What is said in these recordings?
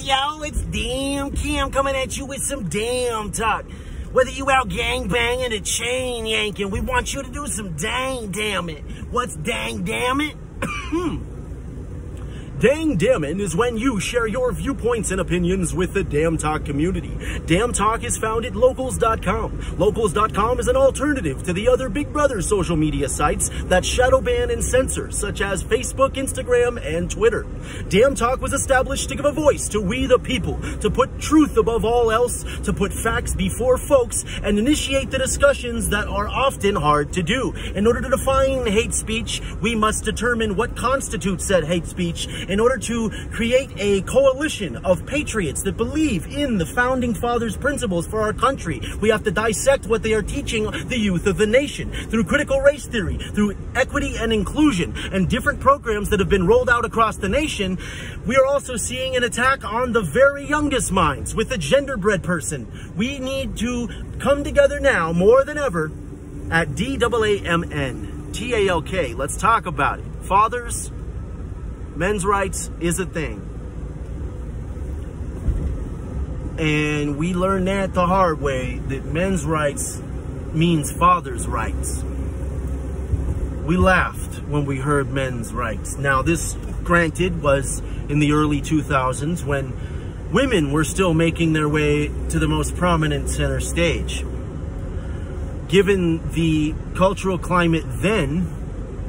yo? It's Damn Cam coming at you with some damn talk. Whether you out gang banging or chain yanking, we want you to do some dang damn it. What's dang damn it? Dang damn is when you share your viewpoints and opinions with the Damn Talk community. Damn Talk is found at locals.com. Locals.com is an alternative to the other Big Brother social media sites that shadow ban and censor, such as Facebook, Instagram, and Twitter. Damn Talk was established to give a voice to we the people, to put truth above all else, to put facts before folks, and initiate the discussions that are often hard to do. In order to define hate speech, we must determine what constitutes said hate speech in order to create a coalition of patriots that believe in the founding fathers' principles for our country. We have to dissect what they are teaching the youth of the nation through critical race theory, through equity and inclusion, and different programs that have been rolled out across the nation. We are also seeing an attack on the very youngest minds with the genderbread person. We need to come together now more than ever at DAAMNTALK. Let's talk about it. Fathers, men's rights is a thing. And we learned that the hard way, that men's rights means fathers' rights. We laughed when we heard men's rights. Now, this, granted, was in the early 2000s when women were still making their way to the most prominent center stage. Given the cultural climate then,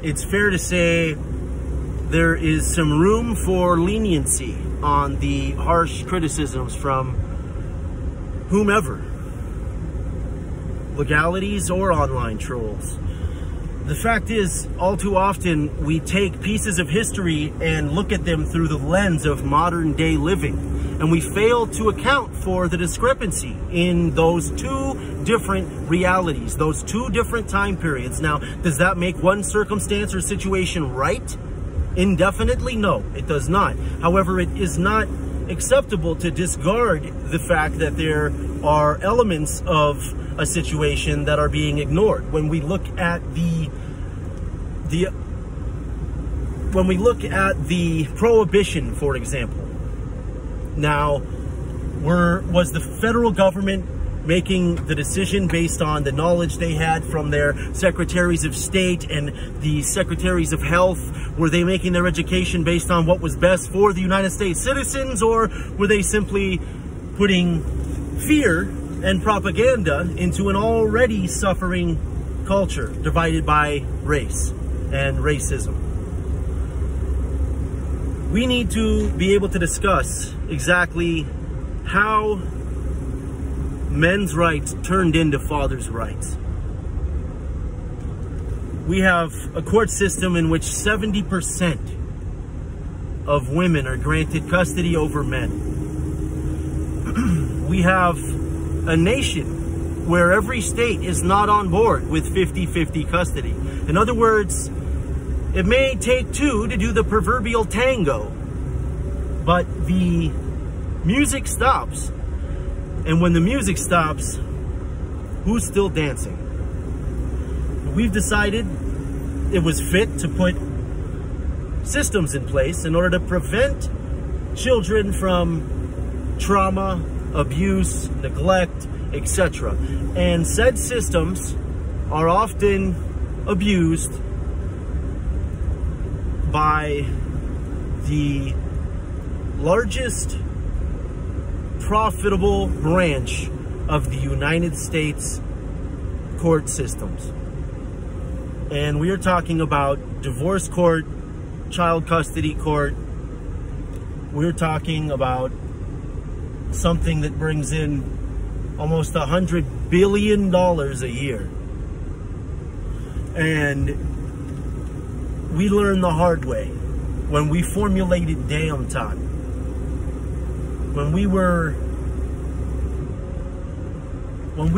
it's fair to say there is some room for leniency on the harsh criticisms from whomever, legalities or online trolls. The fact is, all too often, we take pieces of history and look at them through the lens of modern day living, and we fail to account for the discrepancy in those two different realities, those two different time periods. Now, does that make one circumstance or situation right indefinitely? No, it does not. However, it is not acceptable to discard the fact that there are elements of a situation that are being ignored. When we look at the prohibition, for example, now was the federal government making the decision based on the knowledge they had from their secretaries of state and the secretaries of health? Were they making their education based on what was best for the United States citizens, or were they simply putting fear and propaganda into an already suffering culture divided by race and racism? We need to be able to discuss exactly how men's rights turned into fathers' rights. We have a court system in which 70% of women are granted custody over men. We have a nation where every state is not on board with 50-50 custody. In other words, it may take two to do the proverbial tango, but the music stops. And when the music stops, who's still dancing? We've decided it was fit to put systems in place in order to prevent children from trauma, abuse, neglect, etc. And said systems are often abused by the largest profitable branch of the United States court systems. And we are talking about divorce court, child custody court. We're talking about something that brings in almost $100 billion a year. And we learned the hard way when we formulated Damn Talk. When we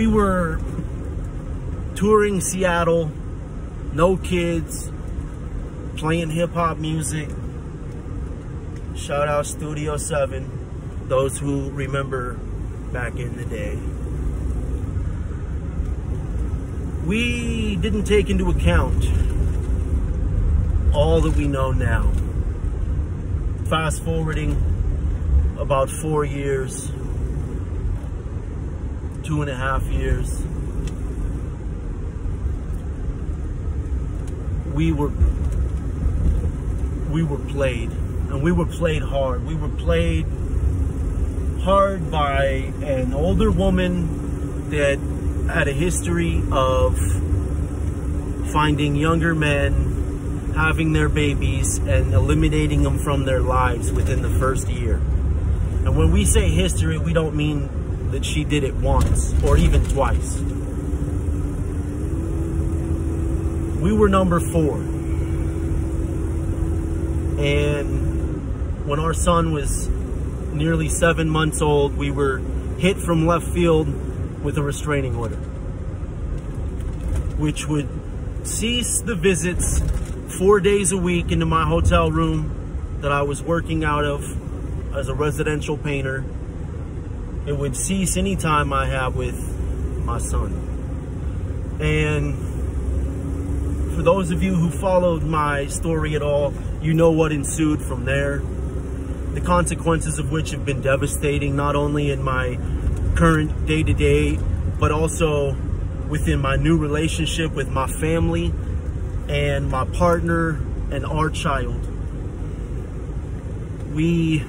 were touring Seattle, no kids, playing hip-hop music. Shout out Studio 7, those who remember back in the day. We didn't take into account all that we know now. Fast forwarding about 4 years, 2.5 years, we were played, and we were played hard. We were played hard by an older woman that had a history of finding younger men, having their babies, and eliminating them from their lives within the first year. And when we say history, we don't mean that she did it once or even twice. We were number 4. And when our son was nearly 7 months old, we were hit from left field with a restraining order, which would cease the visits 4 days a week into my hotel room that I was working out of as a residential painter. It would cease any time I have with my son. And for those of you who followed my story at all, you know what ensued from there. The consequences of which have been devastating, not only in my current day-to-day, but also within my new relationship with my family and my partner and our child. We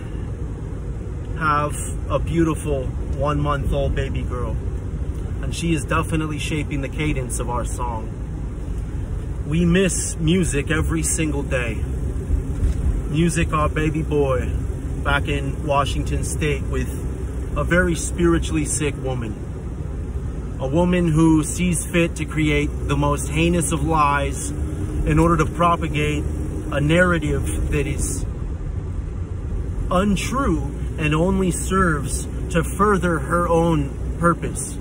have a beautiful 1-month-old baby girl, and she is definitely shaping the cadence of our song. We miss Muzik every single day. Muzik, our baby boy, back in Washington State with a very spiritually sick woman. A woman who sees fit to create the most heinous of lies in order to propagate a narrative that is untrue and only serves to further her own purpose.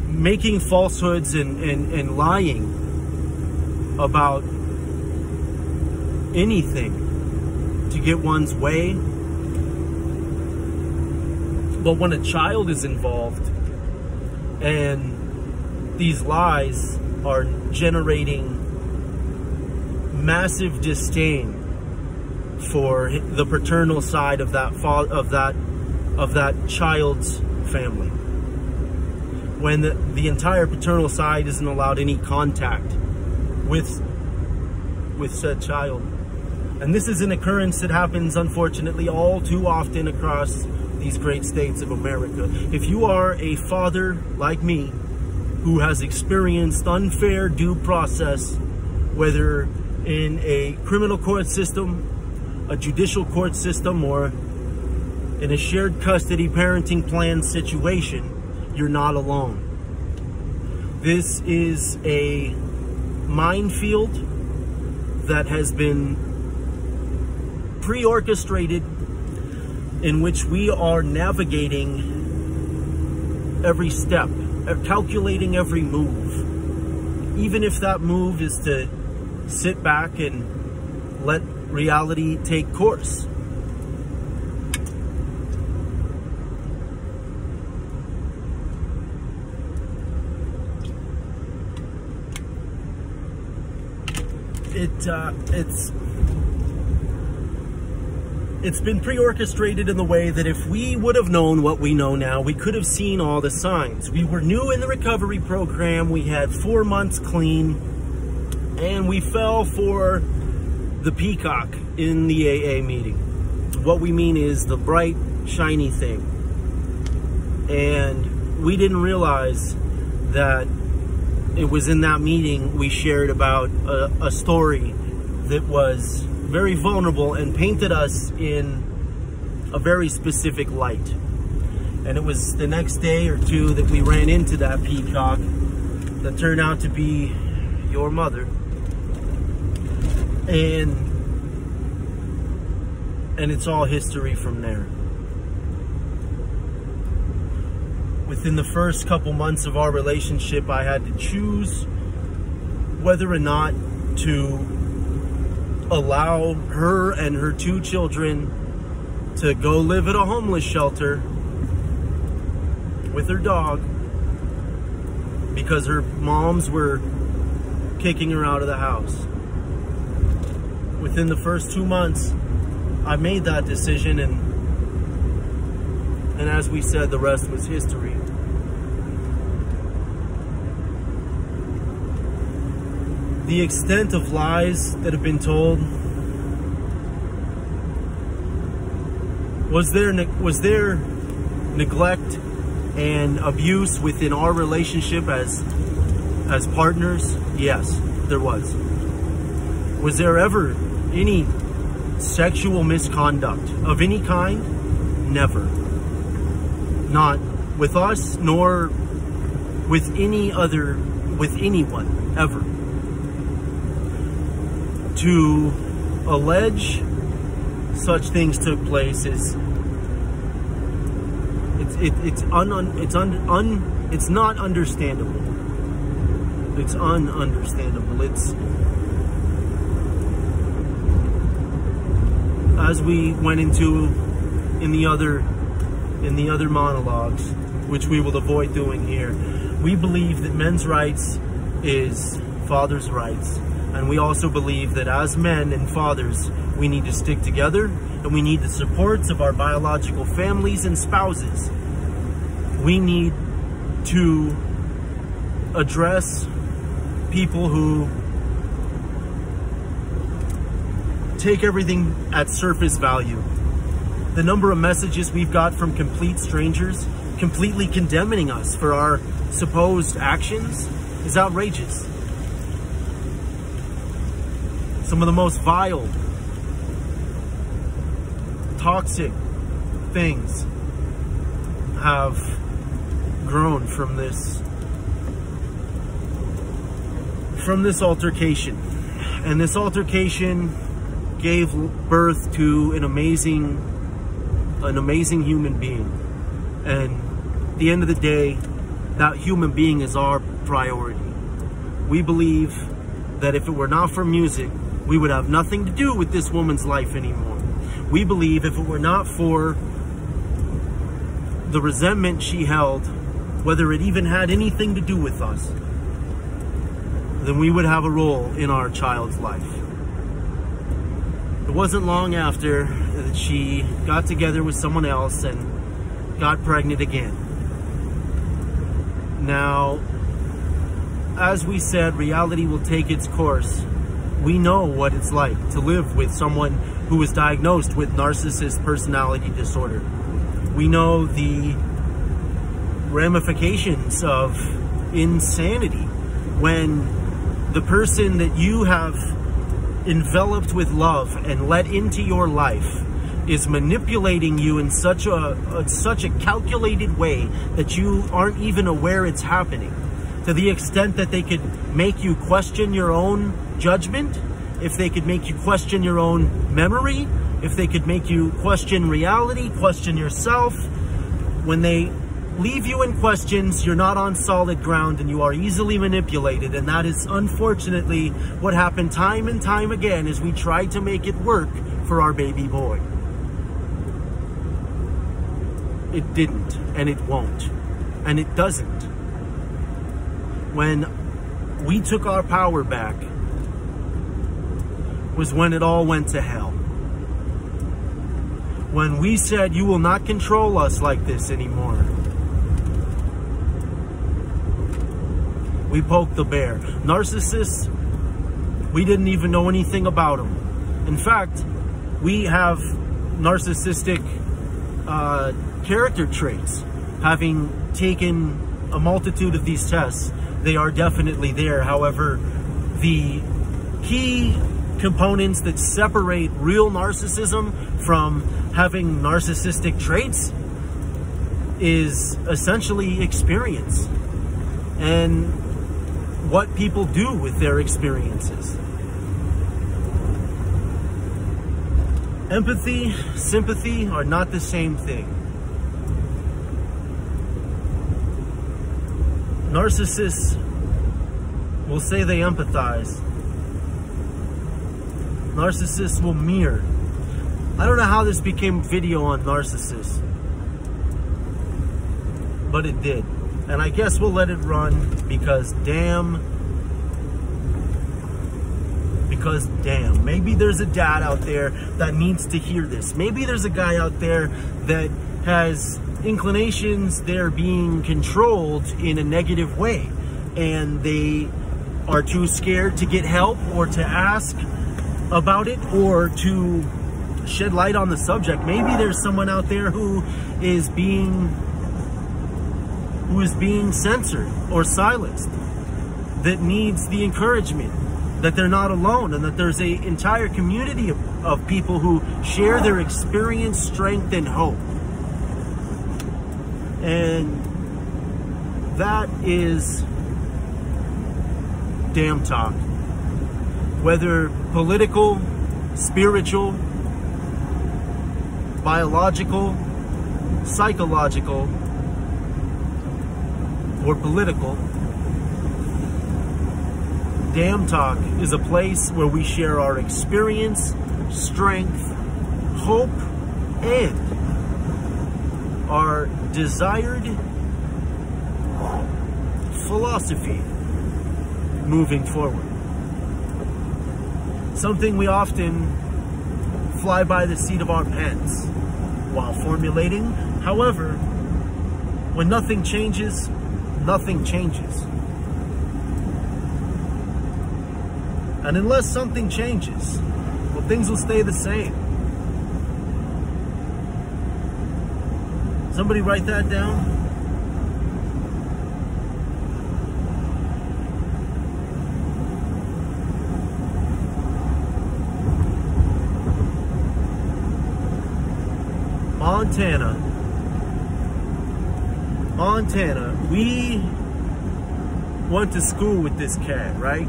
Making falsehoods and lying about anything to get one's way. But when a child is involved and these lies are generating massive disdain for the paternal side of that child's family, when the entire paternal side isn't allowed any contact with said child. And this is an occurrence that happens, unfortunately, all too often across these great states of America. If you are a father like me who has experienced unfair due process, whether in a criminal court system, a judicial court system, or in a shared custody parenting plan situation, you're not alone. This is a minefield that has been pre-orchestrated, in which we are navigating every step, calculating every move, even if that move is to sit back and let reality take course. It's been pre-orchestrated in the way that if we would have known what we know now, we could have seen all the signs. We were new in the recovery program. We had 4 months clean, and we fell for the peacock in the AA meeting. What we mean is the bright, shiny thing. And we didn't realize that it was in that meeting we shared about a story that was very vulnerable and painted us in a very specific light. And it was the next day or two that we ran into that peacock that turned out to be your mother. And it's all history from there. Within the first couple months of our relationship, I had to choose whether or not to allow her and her 2 children to go live at a homeless shelter with her dog because her moms were kicking her out of the house. Within the first 2 months, I made that decision, and as we said, the rest was history. The extent of lies that have been told. Was there neglect and abuse within our relationship as partners? Yes, there was. Was there ever any sexual misconduct of any kind? Never. Not with us, nor with anyone, ever. To allege such things took place is it's not understandable. It's ununderstandable. It's, as we went into in the other monologues, which we will avoid doing here, we believe that men's rights is fathers' rights. And we also believe that as men and fathers, we need to stick together, and we need the supports of our biological families and spouses. We need to address people who take everything at surface value. The number of messages we've got from complete strangers completely condemning us for our supposed actions is outrageous. Some of the most vile, toxic things have grown from this altercation. And this altercation gave birth to an amazing human being. And at the end of the day, that human being is our priority. We believe that if it were not for music, we would have nothing to do with this woman's life anymore. We believe if it were not for the resentment she held, whether it even had anything to do with us, then we would have a role in our child's life. It wasn't long after that she got together with someone else and got pregnant again. Now, as we said, reality will take its course. We know what it's like to live with someone who was diagnosed with narcissist personality disorder. We know the ramifications of insanity when the person that you have enveloped with love and let into your life is manipulating you in such a calculated way that you aren't even aware it's happening, to the extent that they could make you question your own judgment, if they could make you question your own memory, if they could make you question reality, question yourself. When they leave you in questions, you're not on solid ground and you are easily manipulated. And that is unfortunately what happened time and time again as we tried to make it work for our baby boy. It didn't, and it won't, and it doesn't. When we took our power back was when it all went to hell. When we said, you will not control us like this anymore. We poked the bear. Narcissists, we didn't even know anything about them. In fact, we have narcissistic character traits. Having taken a multitude of these tests, they are definitely there. However, the key components that separate real narcissism from having narcissistic traits is essentially experience and what people do with their experiences. Empathy, sympathy are not the same thing. Narcissists will say they empathize. Narcissists will mirror. I don't know how this became video on narcissists, but it did. And I guess we'll let it run because because damn, maybe there's a dad out there that needs to hear this. Maybe there's a guy out there that has inclinations, they're being controlled in a negative way, and they are too scared to get help or to ask about it or to shed light on the subject. Maybe there's someone out there who is being censored or silenced, that needs the encouragement that they're not alone, and that there's an entire community of people who share their experience, strength, and hope. And that is damn talk. Whether political, spiritual, biological, psychological, or political, Damn Talk is a place where we share our experience, strength, hope, and our desired philosophy moving forward. Something we often fly by the seat of our pants while formulating. However, when nothing changes, nothing changes. And unless something changes, well, things will stay the same. Somebody write that down. Montana, we went to school with this cat, right?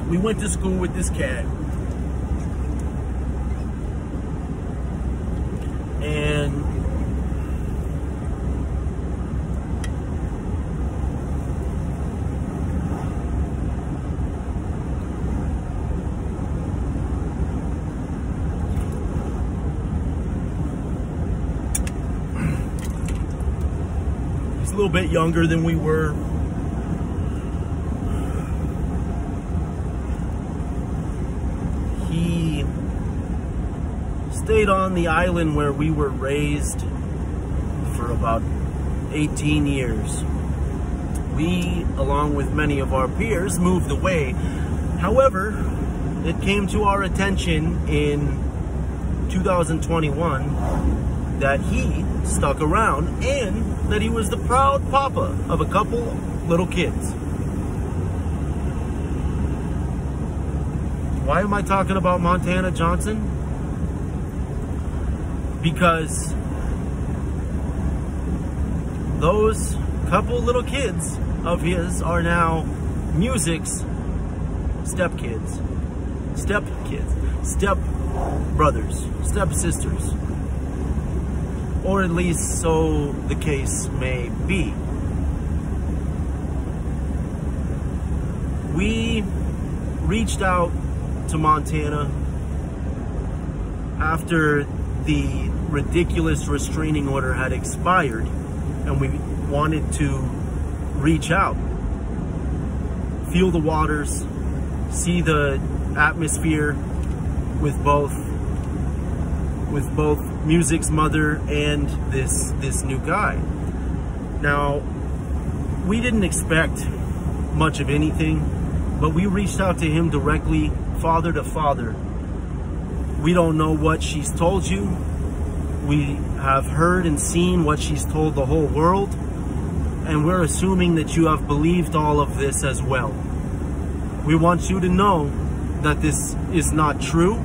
We went to school with this cat. And he's a little bit younger than we were. He stayed on the island where we were raised for about 18 years. We, along with many of our peers, moved away. However, it came to our attention in 2021 that he stuck around and that he was the proud papa of a couple little kids. Why am I talking about Montana Johnson? Because those couple little kids of his are now Muzik's step brothers, step sisters, or at least so the case may be. We reached out to Montana after the ridiculous restraining order had expired, and we wanted to reach out, feel the waters, see the atmosphere with both Muzik's mother and this new guy. Now, we didn't expect much of anything, but we reached out to him directly, father to father. We don't know what she's told you. We have heard and seen what she's told the whole world, and we're assuming that you have believed all of this as well. We want you to know that this is not true.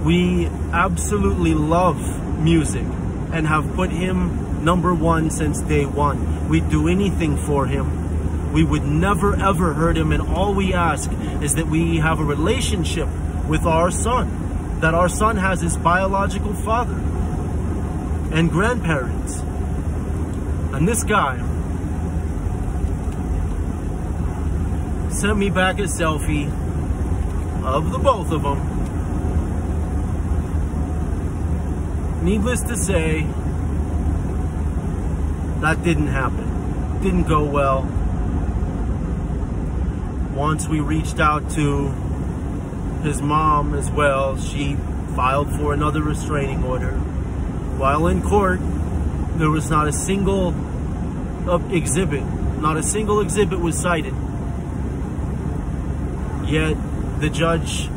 We absolutely love Muzik and have put him #1 since day one. We'd do anything for him. We would never ever hurt him, and all we ask is that we have a relationship with our son, that our son has his biological father and grandparents. And this guy sent me back a selfie of the both of them. Needless to say, that didn't happen. Didn't go well. once we reached out to his mom as well, she filed for another restraining order. While in court, there was not a single exhibit, not a single exhibit was cited. Yet the judge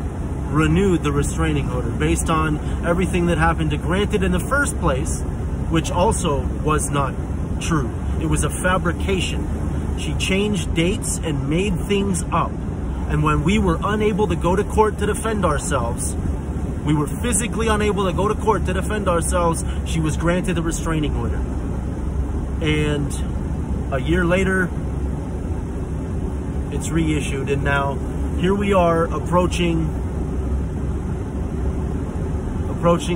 renewed the restraining order based on everything that happened to grant it in the first place, which also was not true. It was a fabrication. She changed dates and made things up. And when we were unable to go to court to defend ourselves, we were physically unable to go to court to defend ourselves, she was granted a restraining order. And a year later, it's reissued. And now here we are approaching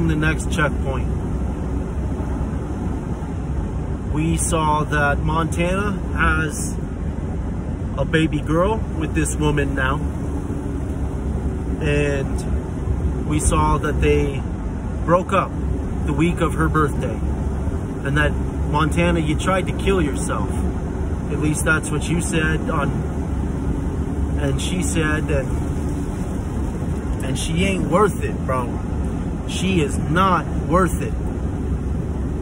the next checkpoint. We saw that Montana has a baby girl with this woman now. And we saw that they broke up the week of her birthday. And that, Montana, you tried to kill yourself. At least that's what you said and she said, and she ain't worth it, bro. She is not worth it.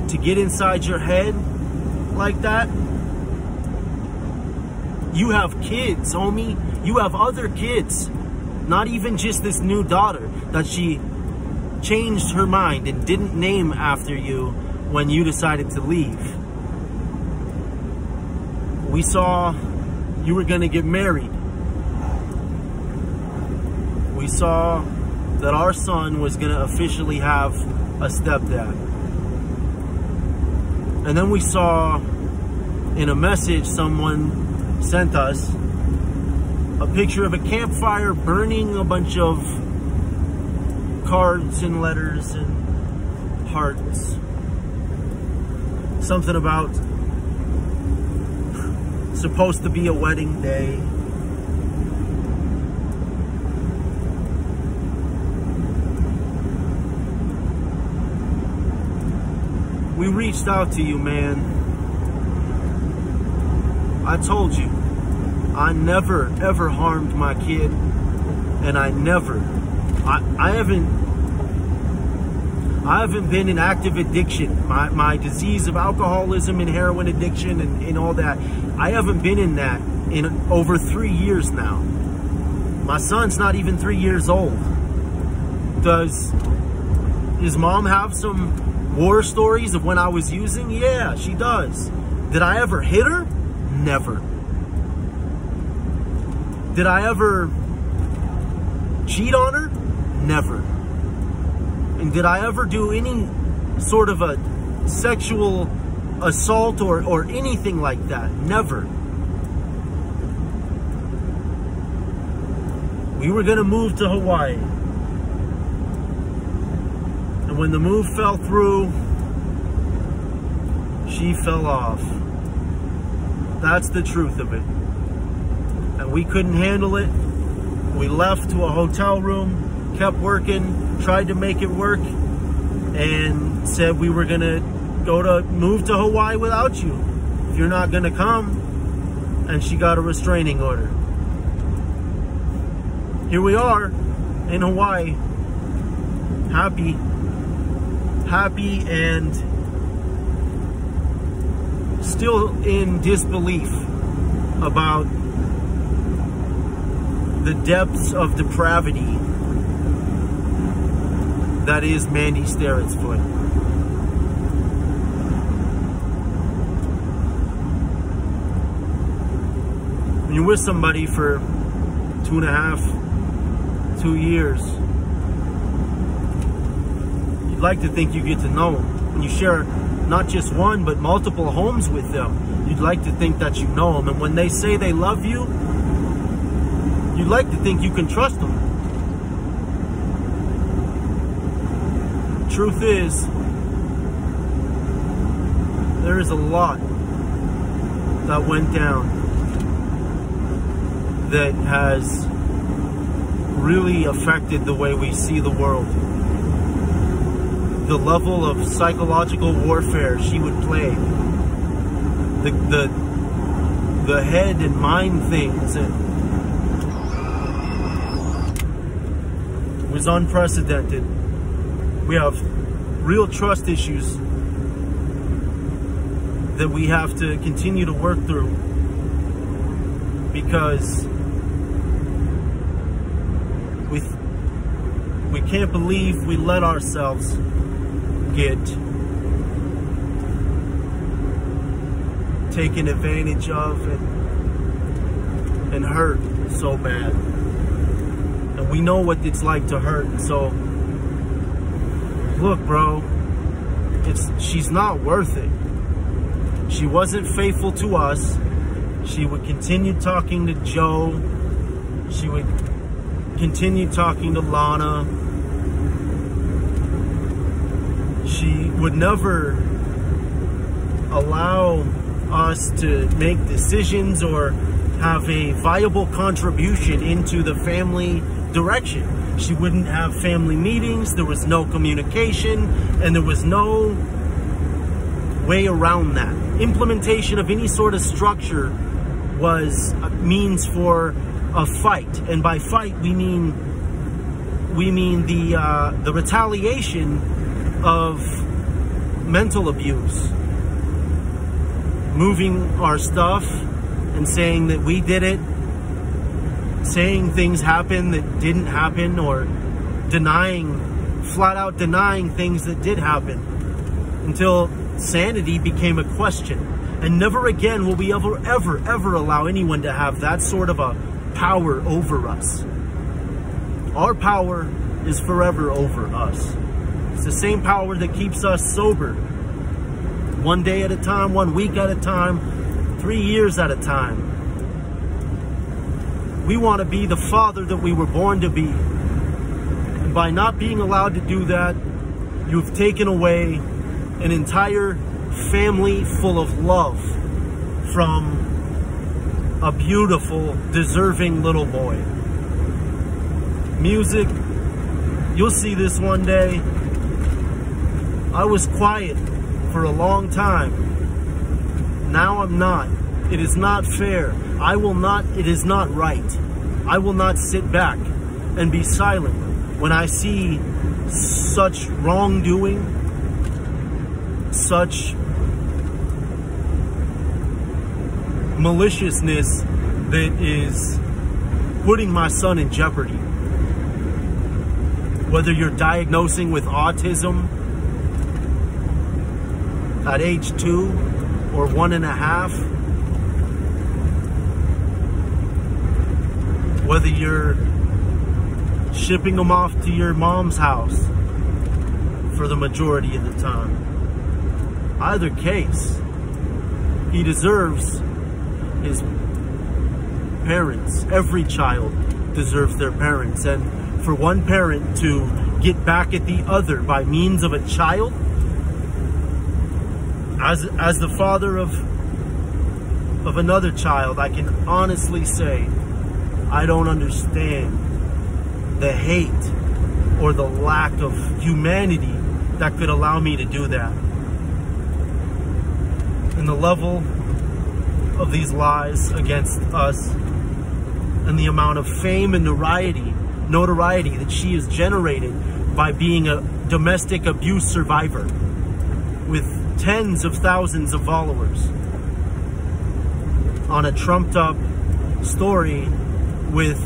To get inside your head like that. You have kids, homie. You have other kids. Not even just this new daughter that she changed her mind and didn't name after you when you decided to leave. We saw you were gonna get married. We saw that our son was gonna officially have a stepdad. And then we saw in a message someone sent us a picture of a campfire burning a bunch of cards and letters and hearts. Something about supposed to be a wedding day. We reached out to you, man. I told you, I never ever harmed my kid, and I haven't been in active addiction. My disease of alcoholism and heroin addiction and all that, I haven't been in that in over 3 years now. My son's not even 3 years old. Does his mom have some war stories of when I was using? Yeah, she does. Did I ever hit her? Never. Did I ever cheat on her? Never. And did I ever do any sort of a sexual assault or anything like that? Never. We were gonna move to Hawaii. And when the move fell through, she fell off. That's the truth of it. And we couldn't handle it. We left to a hotel room, kept working, tried to make it work, and said we were gonna move to Hawaii without you if you're not gonna come. And she got a restraining order. Here we are in Hawaii, happy and still in disbelief about the depths of depravity that is Mandy Starrett's foot. When you're with somebody for 2 years, you'd like to think you get to know them. When you share not just one, but multiple homes with them, you'd like to think that you know them. And when they say they love you, you'd like to think you can trust them. Truth is, there is a lot that went down that has really affected the way we see the world. The level of psychological warfare she would play, the head and mind things, and was unprecedented. We have real trust issues that we have to continue to work through, because we can't believe we let ourselves get taken advantage of and hurt so bad. And we know what it's like to hurt. So look, bro, she's not worth it. She wasn't faithful to us. She would continue talking to Joe. She would continue talking to Lana. She would never allow us to make decisions or have a viable contribution into the family direction. She wouldn't have family meetings. There was no communication, and there was no way around that. Implementation of any sort of structure was a means for a fight, and by fight we mean the retaliation of mental abuse, moving our stuff and saying that we did it, saying things happened that didn't happen, or flat out denying things that did happen, until sanity became a question. And never again will we ever allow anyone to have that sort of a power over us. Our power is forever over us. It's the same power that keeps us sober, one day at a time, 1 week at a time, 3 years at a time. We want to be the father that we were born to be. And by not being allowed to do that, you've taken away an entire family full of love from a beautiful, deserving little boy. Muzik, you'll see this one day. I was quiet for a long time. Now I'm not. It is not fair. It is not right. I will not sit back and be silent when I see such wrongdoing, such maliciousness that is putting my son in jeopardy. Whether you're diagnosing with autism at age 2 or 1.5, whether you're shipping them off to your mom's house for the majority of the time. Either case, he deserves his parents. Every child deserves their parents. And for one parent to get back at the other by means of a child, as the father of another child, I can honestly say I don't understand the hate or the lack of humanity that could allow me to do that. And the level of these lies against us, and the amount of fame and notoriety that she has generated by being a domestic abuse survivor with tens of thousands of followers on a trumped up story with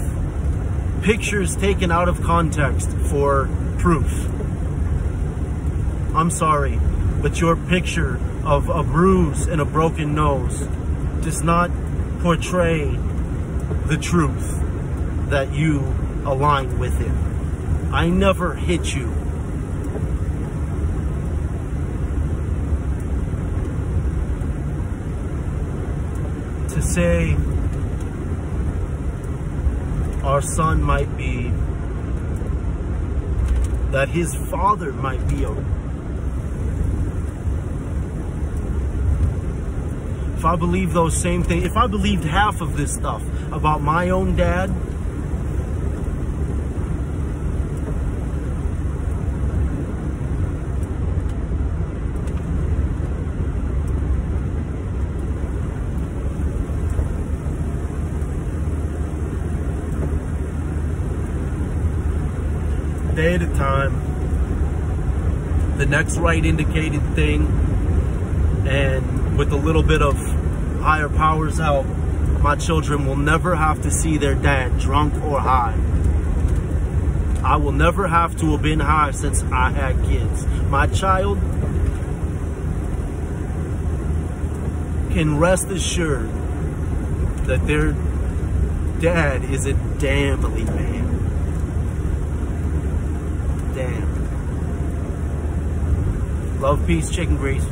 pictures taken out of context for proof. I'm sorry, but your picture of a bruise and a broken nose does not portray the truth that you align with it. I never hit you. To say our son might be, that his father might be if I believe those same things, if I believed half of this stuff about my own dad, bit of time, the next right indicated thing, and with a little bit of higher powers help, my children will never have to see their dad drunk or high. I will never have to have been high since I had kids. My child can rest assured that their dad is a damnly man. Damn. Love, peace, chicken grease.